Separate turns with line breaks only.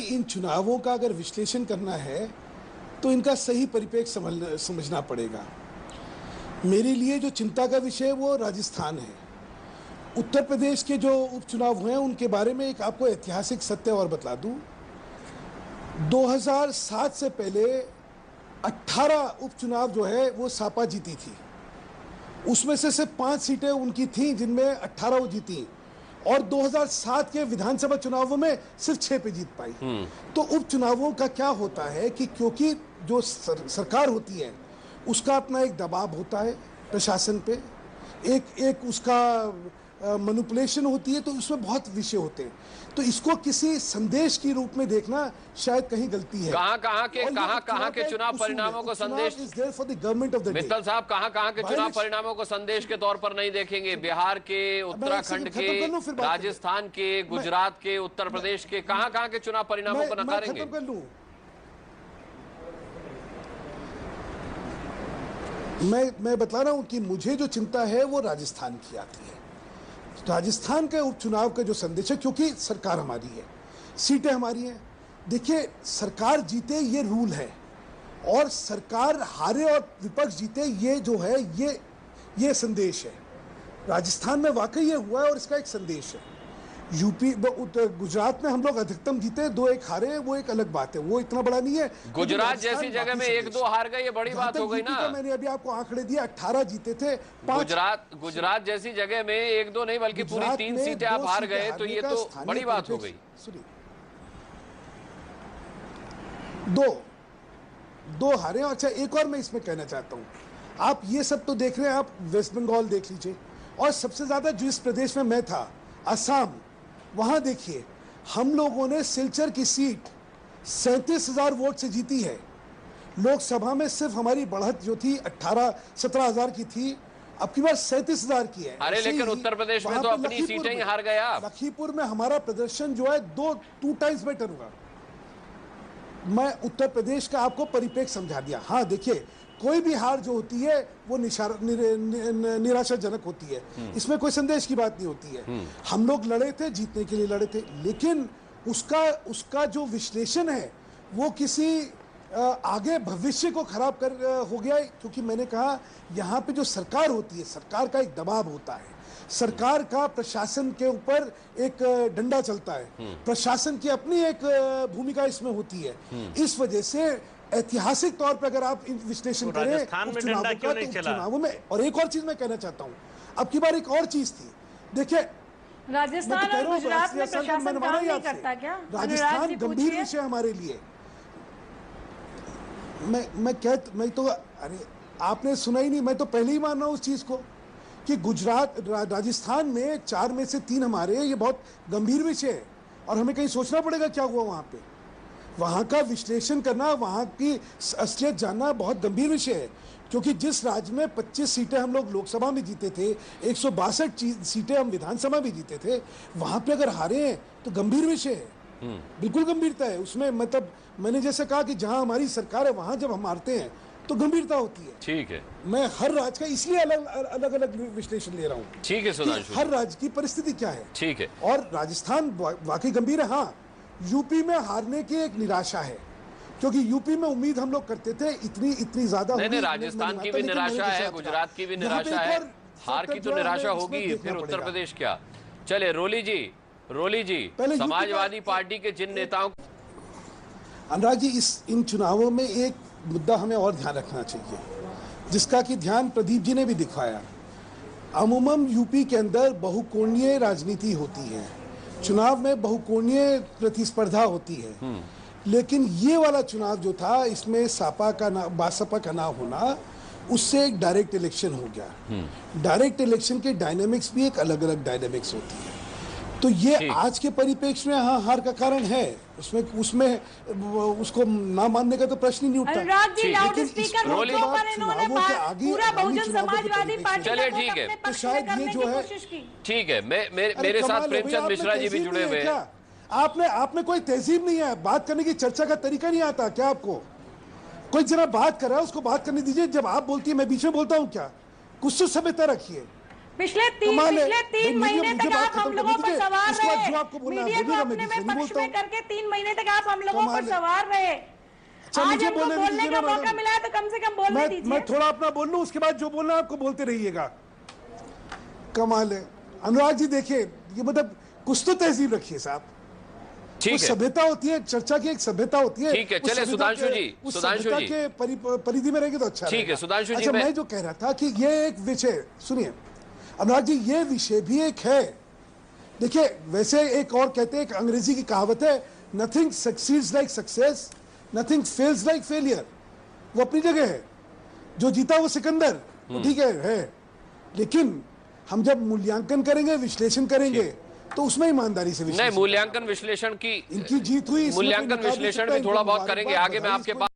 इन चुनावों का अगर विश्लेषण करना है तो इनका सही परिप्रेक्ष्य समझना पड़ेगा। मेरे लिए जो चिंता का विषय वो राजस्थान है। उत्तर प्रदेश के जो उपचुनाव हुए हैं उनके बारे में एक आपको ऐतिहासिक सत्य और बतला दूं। 2007 से पहले 18 उपचुनाव जो है वो सपा जीती थी। उसमें से सिर्फ 5 सीटें उनकी थीं जिनमें 18 वो जीती, और 2007 के विधानसभा चुनावों में सिर्फ 6 पे जीत पाई। तो उपचुनावों का क्या होता है कि क्योंकि जो सरकार होती है उसका अपना एक दबाव होता है प्रशासन पे, एक उसका मैनिपुलेशन होती है, तो उसमें बहुत विषय होते हैं। तो इसको किसी संदेश के रूप में देखना शायद कहीं गलती है।
कहां के चुनाव परिणामों को संदेश मित्तल साहब, कहां के चुनाव परिणामों को संदेश के तौर पर नहीं देखेंगे? बिहार के, उत्तराखंड के, राजस्थान के, गुजरात के, उत्तर प्रदेश के, कहां के चुनाव परिणामों को नकारेंगे?
मैं बता रहा हूं कि मुझे जो चिंता है वो राजस्थान की आती है। राजस्थान के उपचुनाव का जो संदेश है, क्योंकि सरकार हमारी है, सीटें हमारी हैं। देखिए, सरकार जीते ये रूल है, और सरकार हारे और विपक्ष जीते ये जो है ये संदेश है। राजस्थान में वाकई ये हुआ है और इसका एक संदेश है। यूपी, गुजरात में हम लोग अधिकतम जीते, 2-1 हारे, वो एक अलग बात है, वो इतना बड़ा नहीं है।
गुजरात जैसी जगह में 1-2 हार गए, ये बड़ी बात हो गई ना।
मैंने अभी आपको आंकड़े दिए, 18 जीते थे,
गुजरात जैसी जगह में 1-2 नहीं बल्कि पूरी 3 सीटें आप हार गए, तो ये तो बड़ी बात हो गई।
दो हारे। अच्छा, एक और मैं इसमें कहना चाहता हूं, आप ये सब तो देख रहे हैं, आप वेस्ट बंगाल देख लीजिए, और सबसे ज्यादा जिस प्रदेश में मैं था, असम, वहां देखिए, हम लोगों ने सिलचर की सीट 37,000 वोट से जीती है। लोकसभा में सिर्फ हमारी बढ़त जो थी 18-17,000 की थी, अब की बार 37,000 की है।
अरे लेकिन उत्तर प्रदेश में तो अपनी सीटें ही हार गए आप।
लखीमपुर में हमारा प्रदर्शन जो है 2 टाइम्स बेटर हुआ। मैं उत्तर प्रदेश का आपको परिप्रेक्ष्य समझा दिया। हाँ, देखिए, कोई भी हार जो होती है वो निराशाजनक होती है, इसमें कोई संदेश की बात नहीं होती है। हम लोग लड़े थे, जीतने के लिए लड़े थे, लेकिन उसका जो विश्लेषण है वो किसी आगे भविष्य को खराब कर हो गया है। क्योंकि मैंने कहा, यहाँ पे जो सरकार होती है, सरकार का एक दबाव होता है, सरकार का प्रशासन के ऊपर एक डंडा चलता है, प्रशासन की अपनी एक भूमिका इसमें होती है। इस वजह से ऐतिहासिक तौर पर अगर आप विश्लेषण करें चुनावों में, और एक और चीज मैं कहना चाहता हूं, अब की बार एक और चीज थी, देखिए,
राजस्थान और गुजरात में प्रशासन काम नहीं करता क्या?
राजस्थान गंभीर विषय हमारे लिए। मैं तो, अरे आपने सुना ही नहीं, मैं तो पहले ही मान रहा हूं उस चीज को कि गुजरात, राजस्थान में 4 में से 3 हमारे, ये बहुत गंभीर विषय है, और हमें कहीं सोचना पड़ेगा क्या हुआ वहां पे। वहां का विश्लेषण करना, वहां की असलियत जानना बहुत गंभीर विषय है। क्योंकि जिस राज्य में 25 सीटें हम लोग लोकसभा में जीते थे, 162 सीटें हम विधानसभा में जीते थे, वहां पे अगर हारे हैं तो गंभीर विषय है, बिल्कुल गंभीरता है उसमें। मतलब मैंने जैसे कहा कि जहां हमारी सरकार है वहां जब हम हारते हैं तो गंभीरता होती है।
ठीक है,
मैं हर राज्य का इसलिए अलग अलग विश्लेषण ले रहा हूँ।
ठीक है सुधांशु,
हर राज्य की परिस्थिति क्या है।
ठीक है,
और राजस्थान वाकई गंभीर है। हाँ, यूपी में हारने की एक निराशा है, क्योंकि यूपी में उम्मीद हम लोग करते थे इतनी ज्यादा।
नहीं, राजस्थान की भी निराशा है, गुजरात की भी निराशा है, हार की तो निराशा होगी, फिर उत्तर प्रदेश क्या। चले रोली जी, समाजवादी पार्टी के जिन नेताओं,
अनुराग जी, इन चुनावों में एक मुद्दा हमें और ध्यान रखना चाहिए, जिसका कि ध्यान प्रदीप जी ने भी दिखाया। अमूमन यूपी के अंदर बहुकोणीय राजनीति होती है, चुनाव में बहुकोणीय प्रतिस्पर्धा होती है, लेकिन ये वाला चुनाव जो था, इसमें बासपा का ना होना, उससे एक डायरेक्ट इलेक्शन हो गया। डायरेक्ट इलेक्शन के डायनेमिक्स भी एक अलग अलग डायनेमिक्स होती है। तो ये आज के परिप्रेक्ष्य में हाँ हार का कारण है, उसमें उसको ना मानने का तो प्रश्न ही नहीं उठता।
चलिए ठीक है,
तो शायद ये जो है,
ठीक है, मेरे साथ प्रेमचंद मिश्रा जी भी जुड़े हुए हैं।
आपने कोई तहजीब नहीं है, बात करने की, चर्चा का तरीका नहीं आता क्या आपको? कोई जरा बात कर रहा है उसको बात करने दीजिए। जब आप बोलती है मैं बीच में बोलता हूँ क्या? कुछ तो सभ्यता रखिए।
पिछले तीन महीने तक आप हम लोगों पर सवार रहे, मीडिया को अपने में पक्ष में करके 3 महीने तक आप हम लोगों पर सवार रहे। आज हमको बोलने का मौका मिला है तो कम से कम बोलने दीजिए।
मैं थोड़ा अपना बोल लूं, उसके बाद जो बोलना है आपको बोलते रहिएगा। कमाल है अनुराग जी, देखिए ये मतलब कुछ तो तहजीब रखिए साहब।
ठीक है,
सभ्यता होती है, चर्चा की एक सभ्यता होती है।
ठीक है, चले सुधांशु जी, सुधांशु जी
के परिधि में रहेंगे तो अच्छा।
ठीक है सुधांशु जी,
अच्छा मैं जो कह रहा था कि ये एक विषय, सुनिए अनुराग जी, ये विषय भी एक है। देखिए वैसे एक और कहते हैं, एक अंग्रेजी की कहावत है, nothing succeeds like success, nothing fails like failure. वो अपनी जगह है, जो जीता वो सिकंदर, वो ठीक है, लेकिन हम जब मूल्यांकन करेंगे, विश्लेषण करेंगे तो उसमें ईमानदारी से
नहीं, मूल्यांकन विश्लेषण की
इनकी जीत हुई,
मूल्यांकन विश्लेषण भी थोड़ा बहुत करेंगे आगे। मैं आपके पास